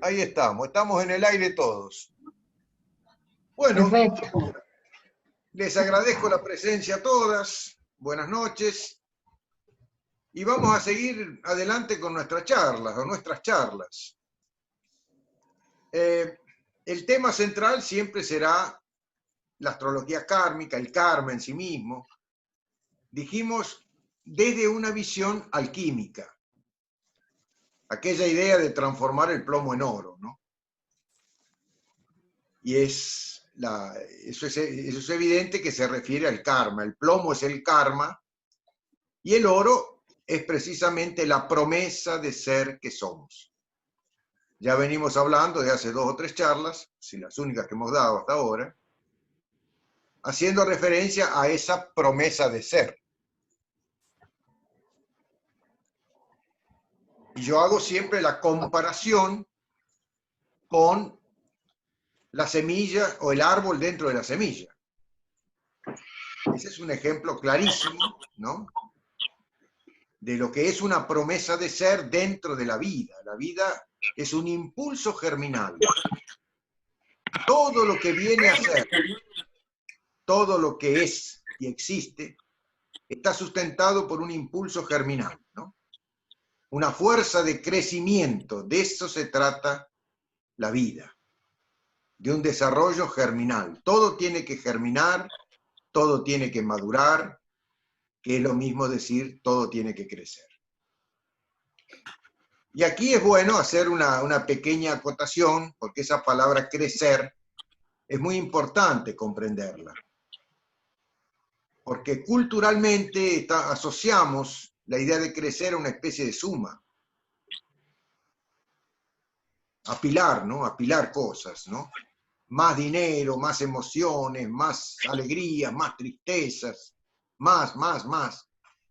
Ahí estamos en el aire todos. Bueno, Perfecto. les agradezco la presencia a todas, buenas noches, y vamos a seguir adelante con nuestras charlas. El tema central siempre será la astrología kármica, el karma en sí mismo. Dijimos desde una visión alquímica, aquella idea de transformar el plomo en oro, ¿no? Y eso es evidente que se refiere al karma. El plomo es el karma y el oro es precisamente la promesa de ser que somos. Ya venimos hablando de hace 2 o 3 charlas, si las únicas que hemos dado hasta ahora, haciendo referencia a esa promesa de ser. Y yo hago siempre la comparación con la semilla o el árbol dentro de la semilla. Ese es un ejemplo clarísimo, ¿no?, de lo que es una promesa de ser dentro de la vida. La vida es un impulso germinal. Todo lo que viene a ser, todo lo que es y existe, está sustentado por un impulso germinal, ¿no? Una fuerza de crecimiento. De eso se trata la vida, de un desarrollo germinal. Todo tiene que germinar, todo tiene que madurar, que es lo mismo decir todo tiene que crecer. Y aquí es bueno hacer una pequeña acotación, porque esa palabra crecer es muy importante comprenderla. Porque culturalmente asociamos la idea de crecer a una especie de suma. Apilar, ¿no? Apilar cosas, ¿no? Más dinero, más emociones, más alegrías, más tristezas, más.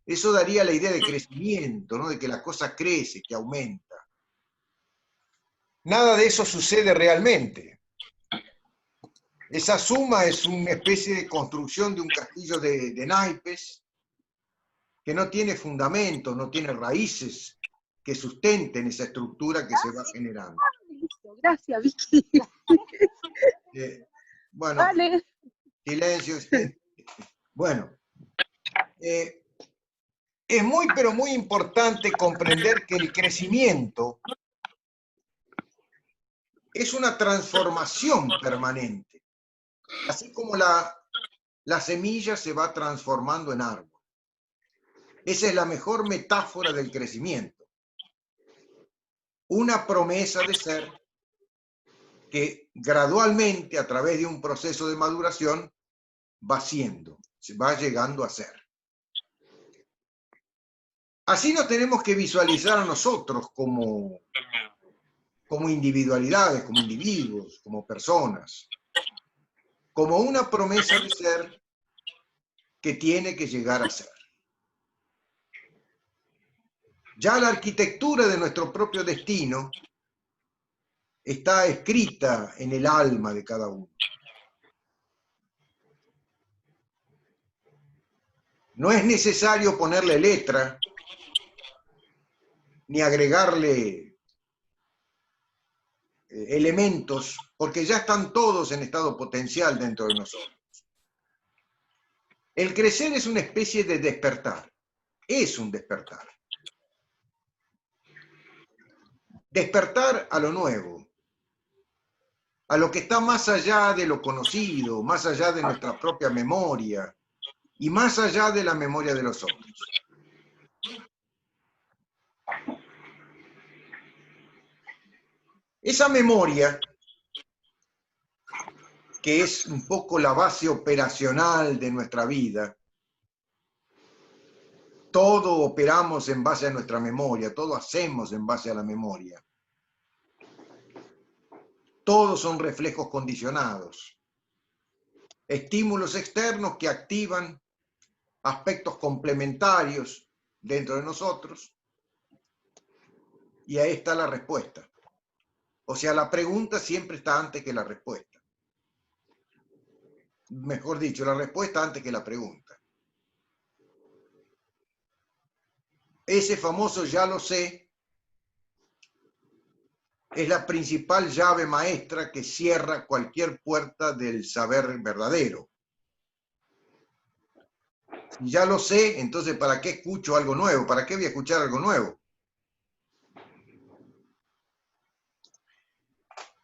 Eso daría la idea de crecimiento, ¿no? De que la cosa crece, que aumenta. Nada de eso sucede realmente. Esa suma es una especie de construcción de un castillo de naipes que no tiene fundamentos, no tiene raíces que sustenten esa estructura que se va generando. Gracias, Vicky. Bueno, Vale. silencio. Bueno, es muy, pero muy importante comprender que el crecimiento es una transformación permanente. Así como la semilla se va transformando en árbol. Esa es la mejor metáfora del crecimiento. Una promesa de ser que gradualmente, a través de un proceso de maduración, va siendo, se va llegando a ser. Así nos tenemos que visualizar a nosotros como individualidades, como individuos, como personas, como una promesa de ser que tiene que llegar a ser. Ya la arquitectura de nuestro propio destino está escrita en el alma de cada uno. No es necesario ponerle letra ni agregarle elementos, porque ya están todos en estado potencial dentro de nosotros. El crecer es una especie de despertar, es un despertar. Despertar a lo nuevo, a lo que está más allá de lo conocido, más allá de nuestra propia memoria y más allá de la memoria de los otros. Esa memoria, que es un poco la base operacional de nuestra vida, todo operamos en base a nuestra memoria, todo hacemos en base a la memoria. Todos son reflejos condicionados. Estímulos externos que activan aspectos complementarios dentro de nosotros. Y ahí está la respuesta. O sea, la pregunta siempre está antes que la respuesta. Mejor dicho, la respuesta antes que la pregunta. Ese famoso ya lo sé es la principal llave maestra que cierra cualquier puerta del saber verdadero. Si ya lo sé, entonces ¿para qué escucho algo nuevo? ¿Para qué voy a escuchar algo nuevo?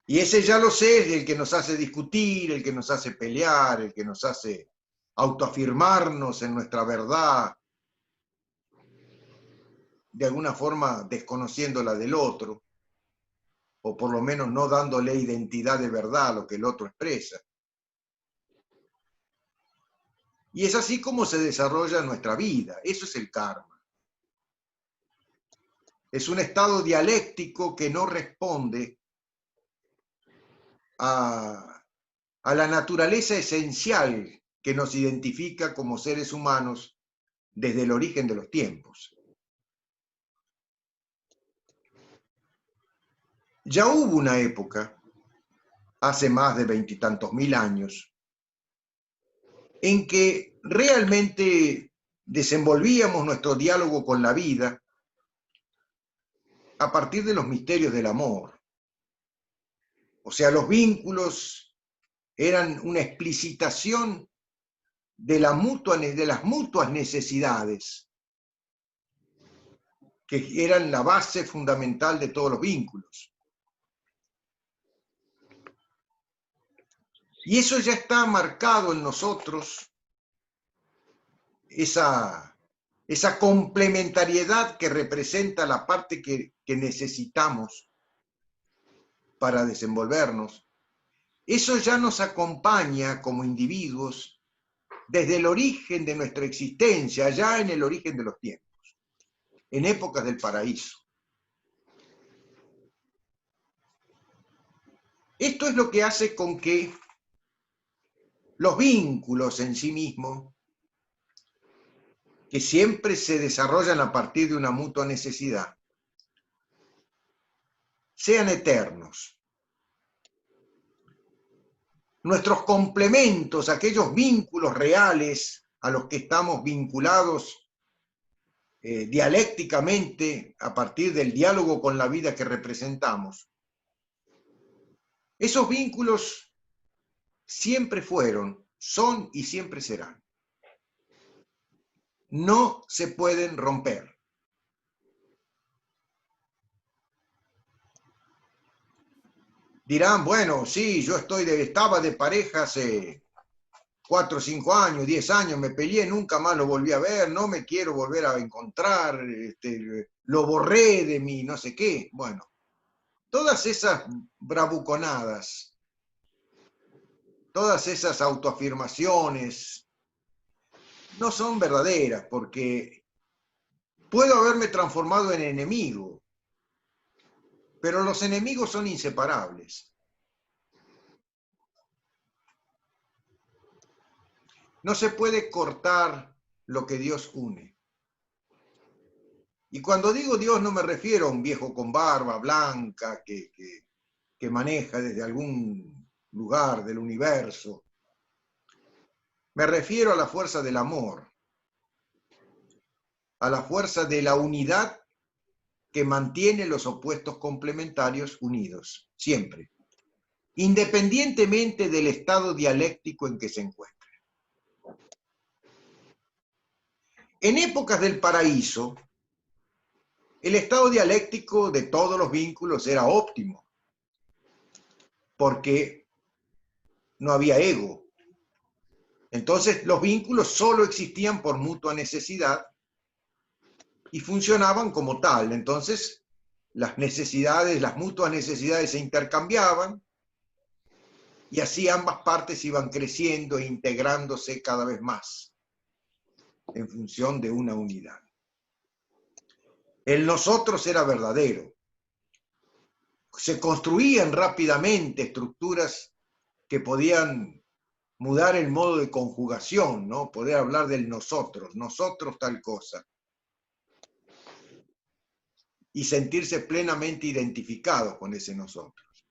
Y ese ya lo sé es el que nos hace discutir, el que nos hace pelear, el que nos hace autoafirmarnos en nuestra verdad, de alguna forma desconociendo la del otro, o por lo menos no dándole identidad de verdad a lo que el otro expresa. Y es así como se desarrolla nuestra vida. Eso es el karma. Es un estado dialéctico que no responde a la naturaleza esencial que nos identifica como seres humanos desde el origen de los tiempos. Ya hubo una época, hace más de 20 y tantos mil años, en que realmente desenvolvíamos nuestro diálogo con la vida a partir de los misterios del amor. O sea, los vínculos eran una explicitación de las mutuas necesidades, que eran la base fundamental de todos los vínculos. Y eso ya está marcado en nosotros, esa complementariedad que representa la parte que necesitamos para desenvolvernos. Eso ya nos acompaña como individuos desde el origen de nuestra existencia, ya en el origen de los tiempos, en épocas del paraíso. Esto es lo que hace con que los vínculos en sí mismos, que siempre se desarrollan a partir de una mutua necesidad, sean eternos. Nuestros complementos, aquellos vínculos reales a los que estamos vinculados dialécticamente a partir del diálogo con la vida que representamos, esos vínculos siempre fueron, son y siempre serán. No se pueden romper. Dirán, bueno, sí, yo estaba de pareja hace 4, 5 años, 10 años, me peleé, nunca más lo volví a ver, no me quiero volver a encontrar, lo borré de mí, no sé qué. Bueno, todas esas bravuconadas, todas esas autoafirmaciones no son verdaderas, porque puedo haberme transformado en enemigo, pero los enemigos son inseparables. No se puede cortar lo que Dios une. Y cuando digo Dios no me refiero a un viejo con barba blanca que maneja desde algún lugar del universo. Me refiero a la fuerza del amor, a la fuerza de la unidad que mantiene los opuestos complementarios unidos, siempre, independientemente del estado dialéctico en que se encuentren. En épocas del paraíso, el estado dialéctico de todos los vínculos era óptimo, porque no había ego. Entonces los vínculos solo existían por mutua necesidad y funcionaban como tal. Entonces las necesidades, las mutuas necesidades se intercambiaban y así ambas partes iban creciendo e integrándose cada vez más en función de una unidad. El nosotros era verdadero. Se construían rápidamente estructuras que podían mudar el modo de conjugación, ¿no? Poder hablar del nosotros tal cosa. Y sentirse plenamente identificados con ese nosotros.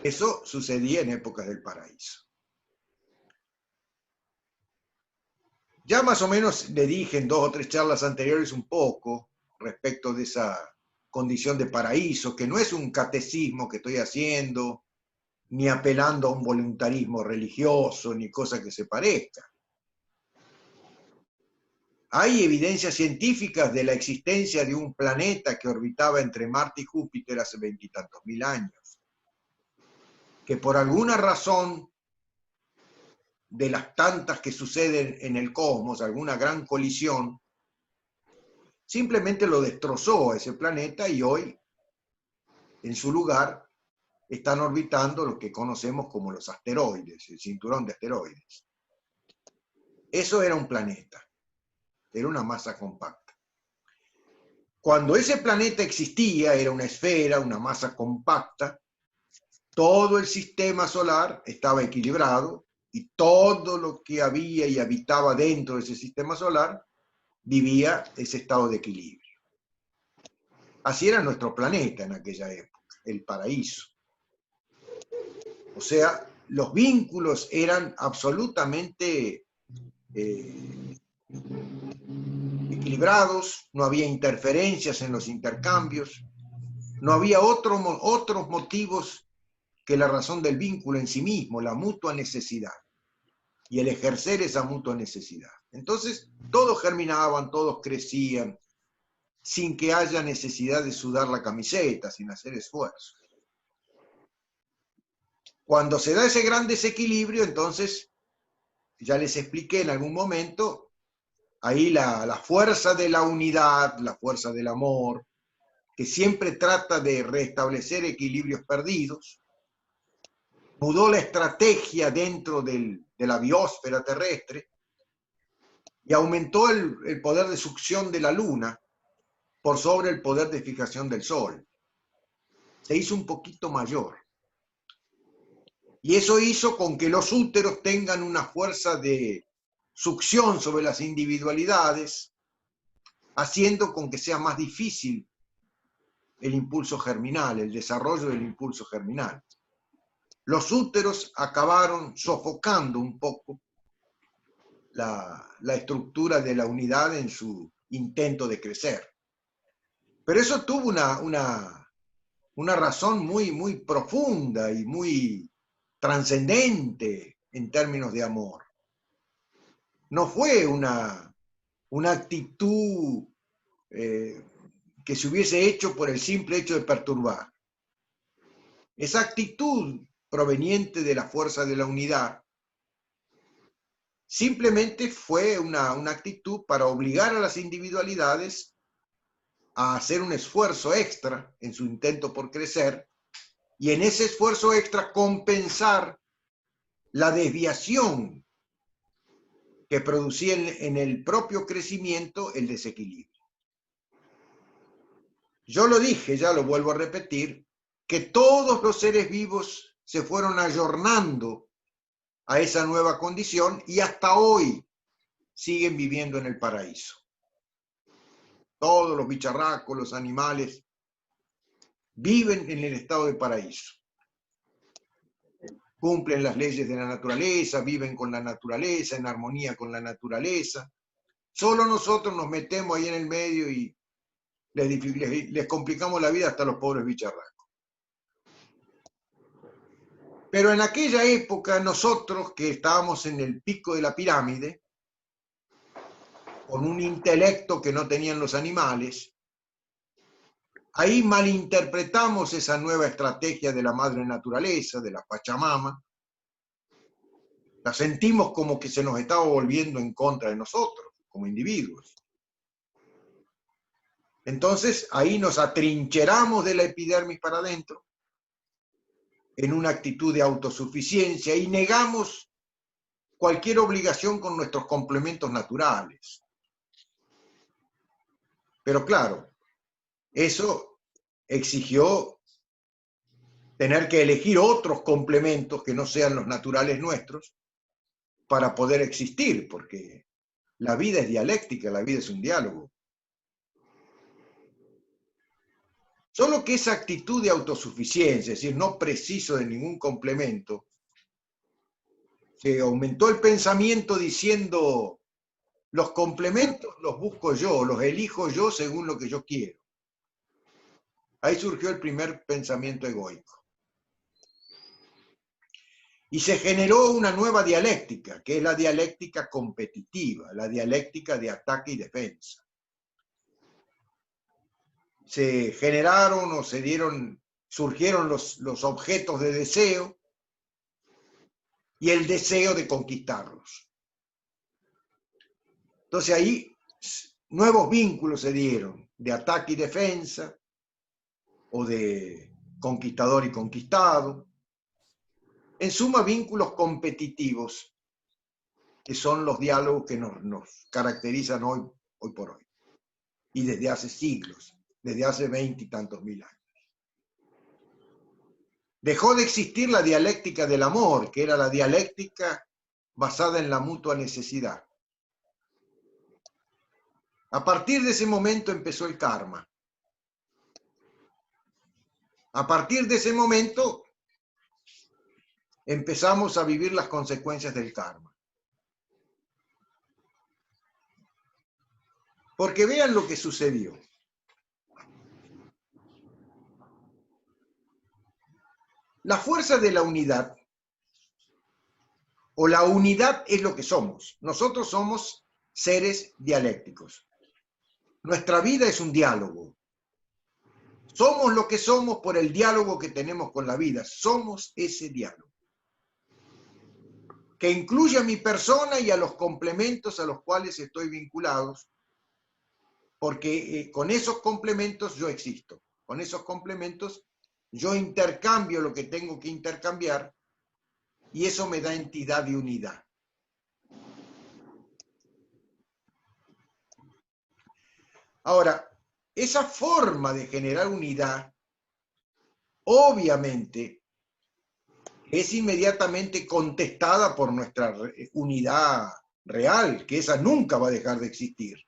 Eso sucedía en épocas del paraíso. Ya más o menos le dije en 2 o 3 charlas anteriores un poco respecto de esa condición de paraíso, que no es un catecismo que estoy haciendo, ni apelando a un voluntarismo religioso, ni cosa que se parezca. Hay evidencias científicas de la existencia de un planeta que orbitaba entre Marte y Júpiter hace 20 y tantos mil años, que por alguna razón de las tantas que suceden en el cosmos, alguna gran colisión, simplemente lo destrozó a ese planeta y hoy, en su lugar, están orbitando lo que conocemos como los asteroides, el cinturón de asteroides. Eso era un planeta, era una masa compacta. Cuando ese planeta existía, era una esfera, una masa compacta, todo el sistema solar estaba equilibrado y todo lo que había y habitaba dentro de ese sistema solar vivía ese estado de equilibrio. Así era nuestro planeta en aquella época, el paraíso. O sea, los vínculos eran absolutamente equilibrados, no había interferencias en los intercambios, no había otros motivos que la razón del vínculo en sí mismo, la mutua necesidad y el ejercer esa mutua necesidad. Entonces, todos germinaban, todos crecían, sin que haya necesidad de sudar la camiseta, sin hacer esfuerzo. Cuando se da ese gran desequilibrio, entonces, ya les expliqué en algún momento, ahí la fuerza de la unidad, la fuerza del amor, que siempre trata de restablecer equilibrios perdidos, mudó la estrategia dentro de la biosfera terrestre y aumentó el poder de succión de la Luna por sobre el poder de fijación del Sol. Se hizo un poquito mayor. Y eso hizo con que los úteros tengan una fuerza de succión sobre las individualidades, haciendo con que sea más difícil el impulso germinal, el desarrollo del impulso germinal. Los úteros acabaron sofocando un poco la estructura de la unidad en su intento de crecer. Pero eso tuvo una razón muy profunda y muy trascendente en términos de amor. No fue una actitud que se hubiese hecho por el simple hecho de perturbar. Esa actitud proveniente de la fuerza de la unidad simplemente fue una actitud para obligar a las individualidades a hacer un esfuerzo extra en su intento por crecer y en ese esfuerzo extra compensar la desviación que producía en el propio crecimiento el desequilibrio. Yo lo dije, ya lo vuelvo a repetir, que todos los seres vivos se fueron ayornando a esa nueva condición y hasta hoy siguen viviendo en el paraíso. Todos los bicharracos, los animales, viven en el estado de paraíso. Cumplen las leyes de la naturaleza, viven con la naturaleza, en armonía con la naturaleza. Solo nosotros nos metemos ahí en el medio y les complicamos la vida hasta a los pobres bicharracos. Pero en aquella época nosotros que estábamos en el pico de la pirámide, con un intelecto que no tenían los animales, ahí malinterpretamos esa nueva estrategia de la madre naturaleza, de la Pachamama. La sentimos como que se nos estaba volviendo en contra de nosotros, como individuos. Entonces ahí nos atrincheramos de la epidermis para adentro, en una actitud de autosuficiencia y negamos cualquier obligación con nuestros complementos naturales. Pero claro, eso exigió tener que elegir otros complementos que no sean los naturales nuestros para poder existir, porque la vida es dialéctica, la vida es un diálogo. Solo que esa actitud de autosuficiencia, es decir, no preciso de ningún complemento, se aumentó el pensamiento diciendo, los complementos los busco yo, los elijo yo según lo que yo quiero. Ahí surgió el primer pensamiento egoico. Y se generó una nueva dialéctica, que es la dialéctica competitiva, la dialéctica de ataque y defensa. Se generaron o surgieron los objetos de deseo y el deseo de conquistarlos. Entonces ahí nuevos vínculos se dieron, de ataque y defensa, o de conquistador y conquistado. En suma, vínculos competitivos, que son los diálogos que nos caracterizan hoy por hoy, y desde hace siglos, desde hace 20 y tantos mil años. Dejó de existir la dialéctica del amor, que era la dialéctica basada en la mutua necesidad. A partir de ese momento empezó el karma. A partir de ese momento empezamos a vivir las consecuencias del karma. Porque vean lo que sucedió. La fuerza de la unidad, o la unidad es lo que somos. Nosotros somos seres dialécticos. Nuestra vida es un diálogo. Somos lo que somos por el diálogo que tenemos con la vida. Somos ese diálogo, que incluye a mi persona y a los complementos a los cuales estoy vinculado, porque con esos complementos yo existo. Con esos complementos yo intercambio lo que tengo que intercambiar y eso me da entidad y unidad. Ahora, esa forma de generar unidad, obviamente, es inmediatamente contestada por nuestra unidad real, que esa nunca va a dejar de existir,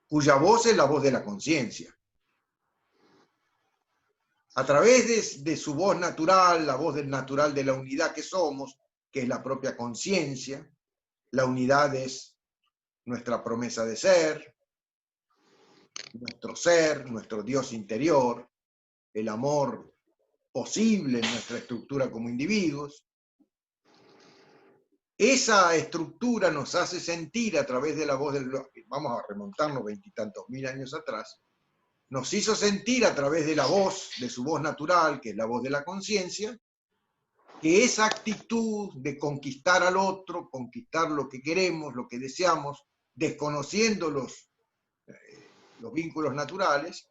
cuya voz es la voz de la conciencia. A través de su voz natural, la voz del natural de la unidad que somos, que es la propia conciencia, la unidad es nuestra promesa de ser, nuestro Dios interior, el amor posible en nuestra estructura como individuos. Esa estructura nos hace sentir a través de la voz del... Vamos a remontarnos 20 y tantos mil años atrás. Nos hizo sentir a través de la voz, de su voz natural, que es la voz de la conciencia, que esa actitud de conquistar al otro, conquistar lo que queremos, lo que deseamos, desconociendo los vínculos naturales,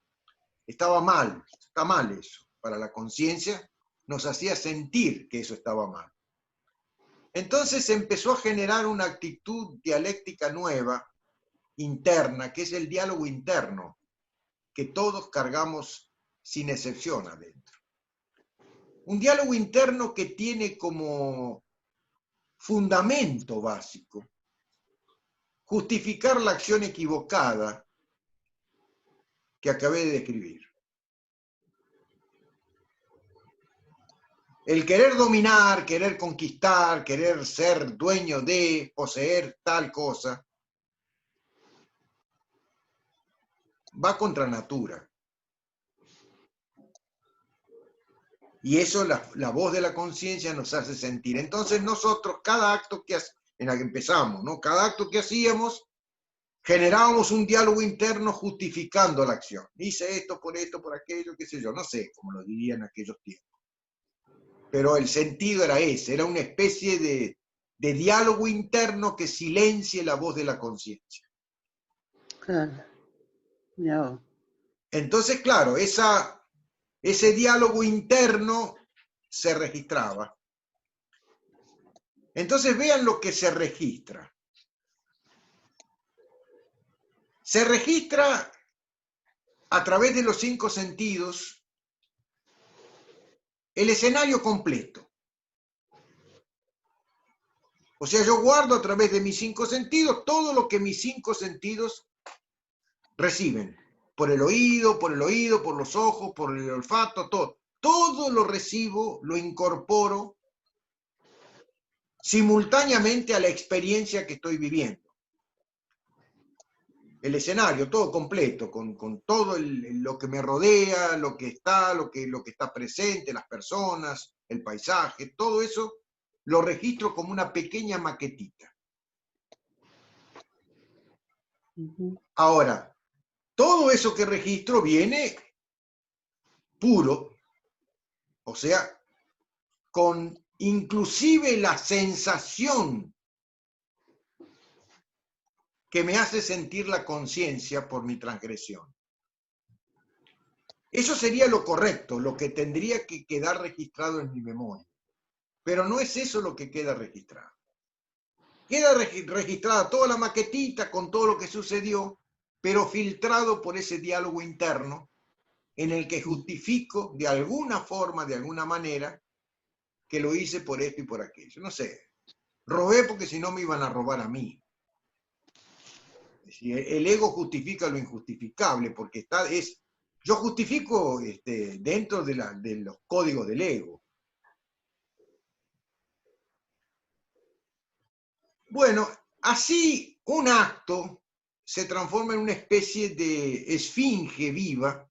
estaba mal, está mal eso. Para la conciencia nos hacía sentir que eso estaba mal. Entonces empezó a generar una actitud dialéctica nueva, interna, que es el diálogo interno, que todos cargamos sin excepción adentro. Un diálogo interno que tiene como fundamento básico justificar la acción equivocada que acabé de describir. El querer dominar, querer conquistar, querer ser dueño de, poseer tal cosa, va contra natura. Y eso la voz de la conciencia nos hace sentir. Entonces nosotros, cada acto que en la que empezamos, ¿no? Cada acto que hacíamos, generábamos un diálogo interno justificando la acción. Hice esto, por aquello, qué sé yo, no sé cómo lo diría en aquellos tiempos. Pero el sentido era ese, era una especie de diálogo interno que silencie la voz de la conciencia. Claro. No. Entonces, claro, ese diálogo interno se registraba. Entonces vean lo que se registra. Se registra a través de los 5 sentidos el escenario completo. O sea, yo guardo a través de mis 5 sentidos todo lo que mis 5 sentidos reciben. por el oído, por los ojos, por el olfato, todo. Todo lo recibo, lo incorporo simultáneamente a la experiencia que estoy viviendo. El escenario, todo completo, con todo lo que me rodea, lo que está presente, las personas, el paisaje, todo eso lo registro como una pequeña maquetita. Ahora, todo eso que registro viene puro, o sea, con inclusive la sensación que me hace sentir la conciencia por mi transgresión. Eso sería lo correcto, lo que tendría que quedar registrado en mi memoria. Pero no es eso lo que queda registrado. Queda registrada toda la maquetita con todo lo que sucedió, pero filtrado por ese diálogo interno en el que justifico de alguna forma, de alguna manera, que lo hice por esto y por aquello. No sé, robé porque si no me iban a robar a mí. Es decir, el ego justifica lo injustificable, porque yo justifico dentro de los códigos del ego. Bueno, así un acto se transforma en una especie de esfinge viva.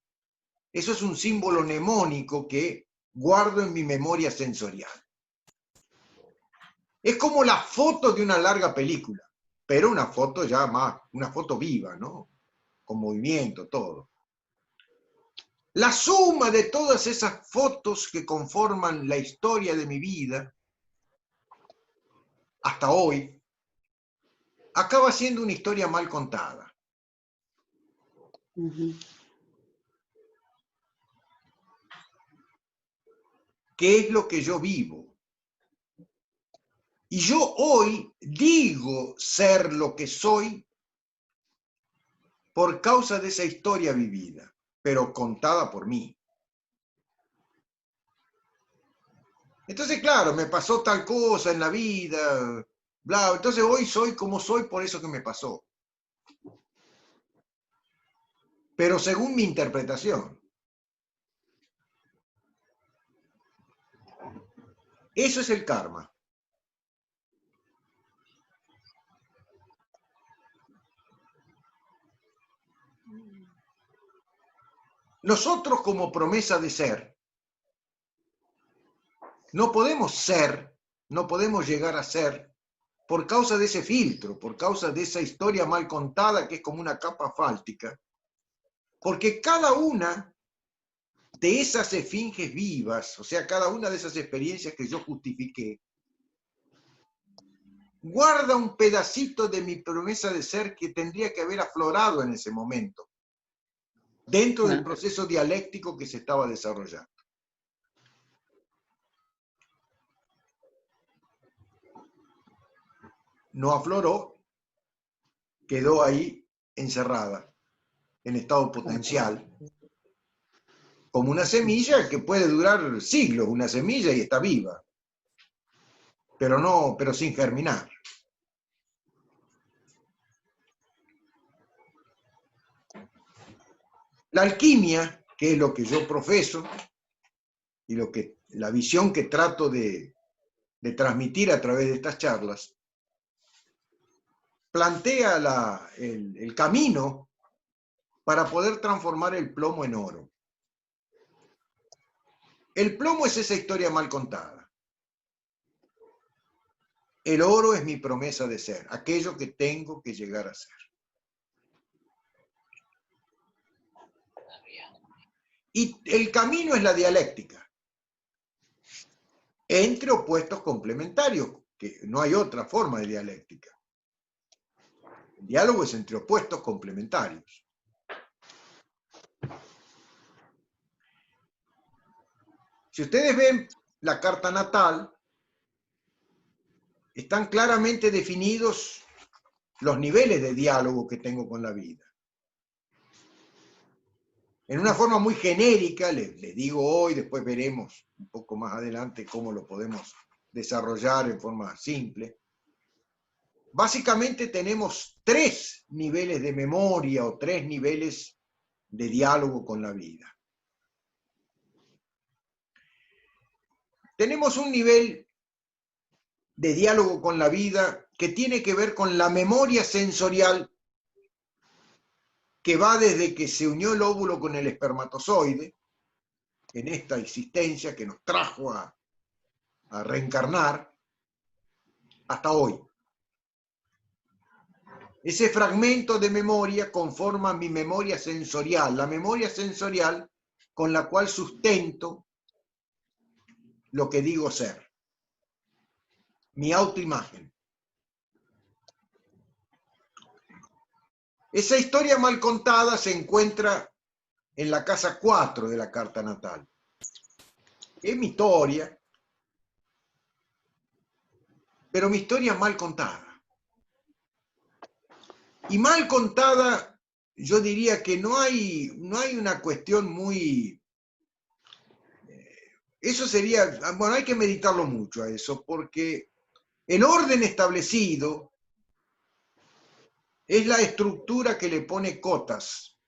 Eso es un símbolo mnemónico que guardo en mi memoria sensorial. Es como la foto de una larga película, pero una foto ya más, una foto viva, ¿no? Con movimiento, todo. La suma de todas esas fotos que conforman la historia de mi vida, hasta hoy, acaba siendo una historia mal contada. ¿Qué es lo que yo vivo? Y yo hoy digo ser lo que soy por causa de esa historia vivida, pero contada por mí. Entonces, claro, me pasó tal cosa en la vida, bla, entonces hoy soy como soy por eso que me pasó. Pero según mi interpretación. Eso es el karma. Nosotros como promesa de ser, no podemos llegar a ser por causa de ese filtro, por causa de esa historia mal contada que es como una capa fáltica, porque cada una de esas esfinges vivas, o sea, cada una de esas experiencias que yo justifiqué, guarda un pedacito de mi promesa de ser que tendría que haber aflorado en ese momento, dentro del proceso dialéctico que se estaba desarrollando. No afloró, quedó ahí encerrada, en estado potencial, como una semilla que puede durar siglos, una semilla y está viva, pero sin germinar. La alquimia, que es lo que yo profeso, y la visión que trato de transmitir a través de estas charlas, plantea el camino para poder transformar el plomo en oro. El plomo es esa historia mal contada. El oro es mi promesa de ser, aquello que tengo que llegar a ser. Y el camino es la dialéctica, entre opuestos complementarios, que no hay otra forma de dialéctica. El diálogo es entre opuestos complementarios. Si ustedes ven la carta natal, están claramente definidos los niveles de diálogo que tengo con la vida. En una forma muy genérica, les digo hoy, después veremos un poco más adelante cómo lo podemos desarrollar en forma simple. Básicamente tenemos 3 niveles de memoria o 3 niveles de diálogo con la vida. Tenemos un nivel de diálogo con la vida que tiene que ver con la memoria sensorial que va desde que se unió el óvulo con el espermatozoide, en esta existencia que nos trajo a reencarnar, hasta hoy. Ese fragmento de memoria conforma mi memoria sensorial, la memoria sensorial con la cual sustento lo que digo ser, mi autoimagen. Esa historia mal contada se encuentra en la casa 4 de la carta natal. Es mi historia, pero mi historia es mal contada. Y mal contada, yo diría que no hay una cuestión muy... Eso sería, bueno, hay que meditarlo mucho a eso, porque el orden establecido es la estructura que le pone cotas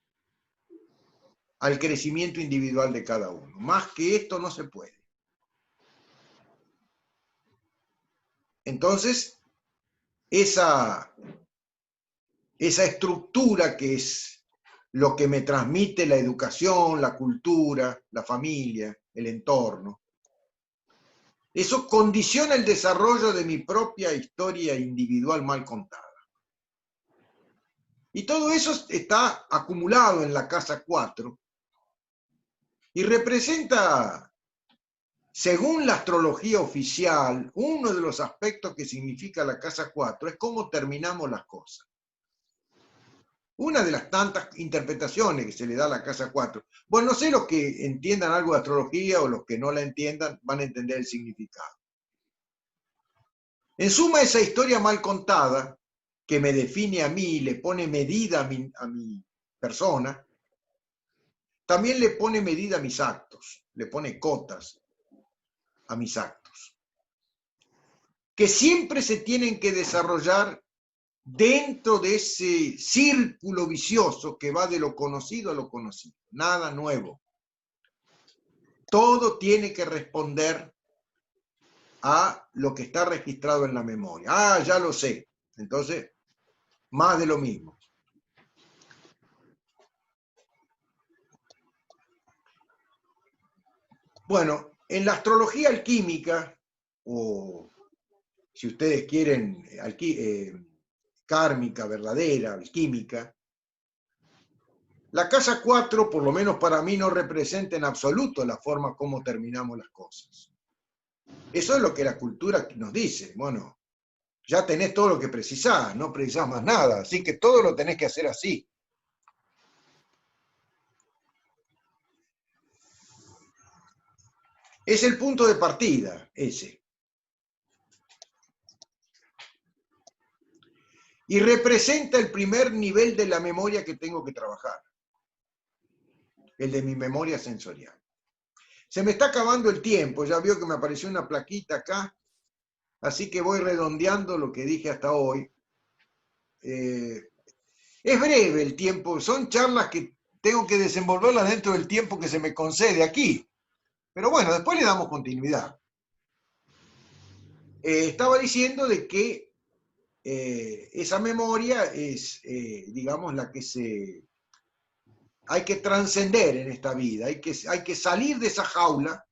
al crecimiento individual de cada uno. Más que esto no se puede. Entonces, esa estructura que es lo que me transmite la educación, la cultura, la familia, el entorno, eso condiciona el desarrollo de mi propia historia individual mal contada. Y todo eso está acumulado en la casa 4 y representa, según la astrología oficial, uno de los aspectos que significa la casa 4 es cómo terminamos las cosas. Una de las tantas interpretaciones que se le da a la casa 4. Bueno, no sé los que entiendan algo de astrología o los que no la entiendan van a entender el significado. En suma, esa historia mal contada, que me define a mí, le pone medida a mi persona, también le pone medida a mis actos, le pone cotas a mis actos, que siempre se tienen que desarrollar dentro de ese círculo vicioso que va de lo conocido a lo conocido, nada nuevo. Todo tiene que responder a lo que está registrado en la memoria. Ah, ya lo sé. Entonces, más de lo mismo. Bueno, en la astrología alquímica, o si ustedes quieren, kármica, verdadera, alquímica, la casa 4, por lo menos para mí, no representa en absoluto la forma como terminamos las cosas. Eso es lo que la cultura nos dice. Bueno, ya tenés todo lo que precisás, no precisás más nada, así que todo lo tenés que hacer así. Es el punto de partida, ese. Y representa el primer nivel de la memoria que tengo que trabajar. El de mi memoria sensorial. Se me está acabando el tiempo, ya vio que me apareció una plaquita acá, así que voy redondeando lo que dije hasta hoy. Es breve el tiempo, son charlas que tengo que desenvolverlas dentro del tiempo que se me concede aquí. Pero bueno, después le damos continuidad. Estaba diciendo de que esa memoria es, digamos, la que hay que trascender en esta vida, hay que salir de esa jaula,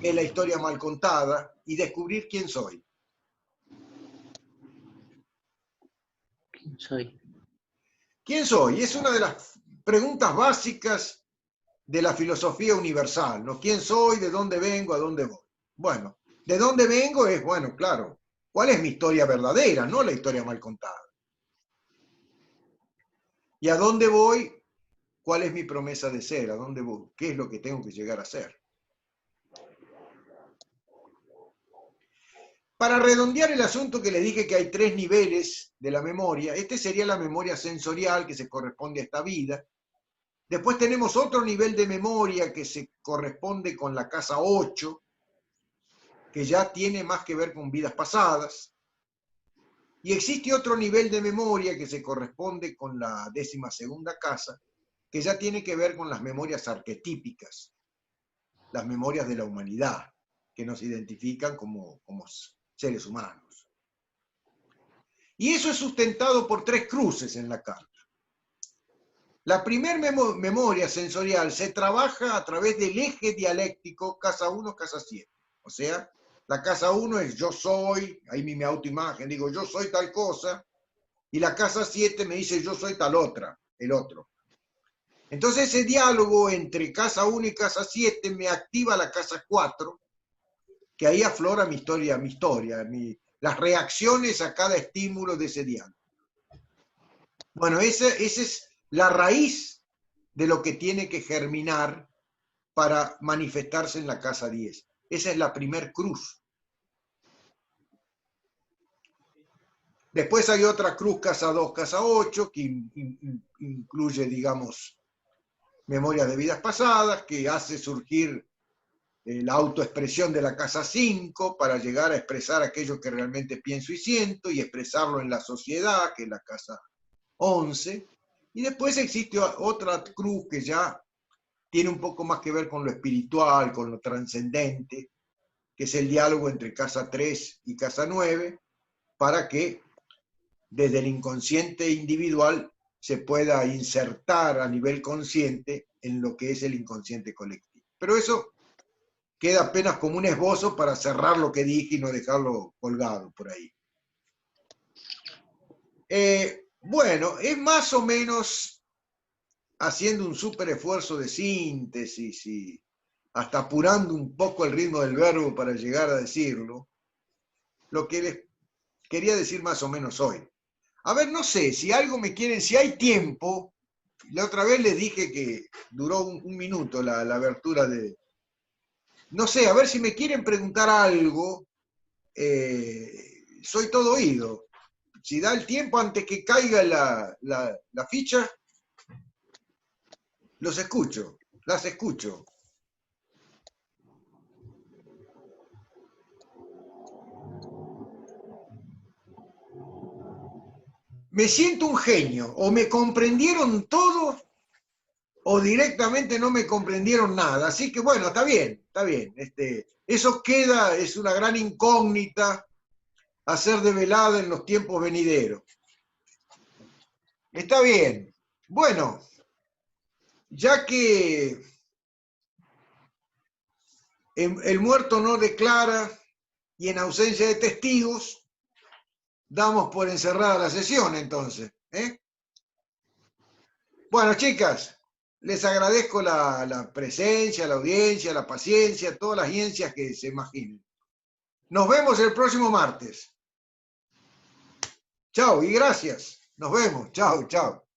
que es la historia mal contada, y descubrir quién soy. ¿Quién soy? ¿Quién soy? Es una de las preguntas básicas de la filosofía universal, ¿no? ¿Quién soy? ¿De dónde vengo? ¿A dónde voy? Bueno, ¿de dónde vengo? Es, bueno, claro, ¿cuál es mi historia verdadera? No la historia mal contada. ¿Y a dónde voy? ¿Cuál es mi promesa de ser? ¿A dónde voy? ¿Qué es lo que tengo que llegar a ser? Para redondear el asunto que le dije que hay 3 niveles de la memoria, este sería la memoria sensorial que se corresponde a esta vida. Después tenemos otro nivel de memoria que se corresponde con la casa 8, que ya tiene más que ver con vidas pasadas. Y existe otro nivel de memoria que se corresponde con la 12ª casa, que ya tiene que ver con las memorias arquetípicas, las memorias de la humanidad, que nos identifican como seres humanos. Y eso es sustentado por 3 cruces en la carta. La primera memoria sensorial se trabaja a través del eje dialéctico casa 1, casa 7. O sea, la casa 1 es yo soy, ahí mi autoimagen, digo yo soy tal cosa, y la casa 7 me dice yo soy tal otra, el otro. Entonces ese diálogo entre casa 1 y casa 7 me activa la casa 4, que ahí aflora mi historia, las reacciones a cada estímulo de ese diálogo. Bueno, esa es la raíz de lo que tiene que germinar para manifestarse en la casa 10. Esa es la primer cruz. Después hay otra cruz, casa 2, casa 8, que incluye, digamos, memorias de vidas pasadas, que hace surgir la autoexpresión de la casa 5 para llegar a expresar aquello que realmente pienso y siento y expresarlo en la sociedad, que es la casa 11. Y después existe otra cruz que ya tiene un poco más que ver con lo espiritual, con lo trascendente, que es el diálogo entre casa 3 y casa 9, para que desde el inconsciente individual se pueda insertar a nivel consciente en lo que es el inconsciente colectivo. Pero eso queda apenas como un esbozo para cerrar lo que dije y no dejarlo colgado por ahí. Bueno, es más o menos haciendo un súper esfuerzo de síntesis y hasta apurando un poco el ritmo del verbo para llegar a decirlo, lo que les quería decir más o menos hoy. A ver, no sé, si algo me quieren, si hay tiempo, la otra vez les dije que duró un minuto la abertura de... No sé, a ver si me quieren preguntar algo, soy todo oído. Si da el tiempo antes que caiga la ficha, los escucho, las escucho. Me siento un genio, o me comprendieron todo, o directamente no me comprendieron nada. Así que bueno, está bien, está bien. Eso queda, es una gran incógnita a ser develada en los tiempos venideros. Está bien. Bueno, ya que el muerto no declara y en ausencia de testigos, damos por encerrada la sesión entonces. Bueno, chicas, les agradezco la presencia, la audiencia, la paciencia, todas las ciencias que se imaginen. Nos vemos el próximo martes. Chao y gracias. Nos vemos. Chao, chao.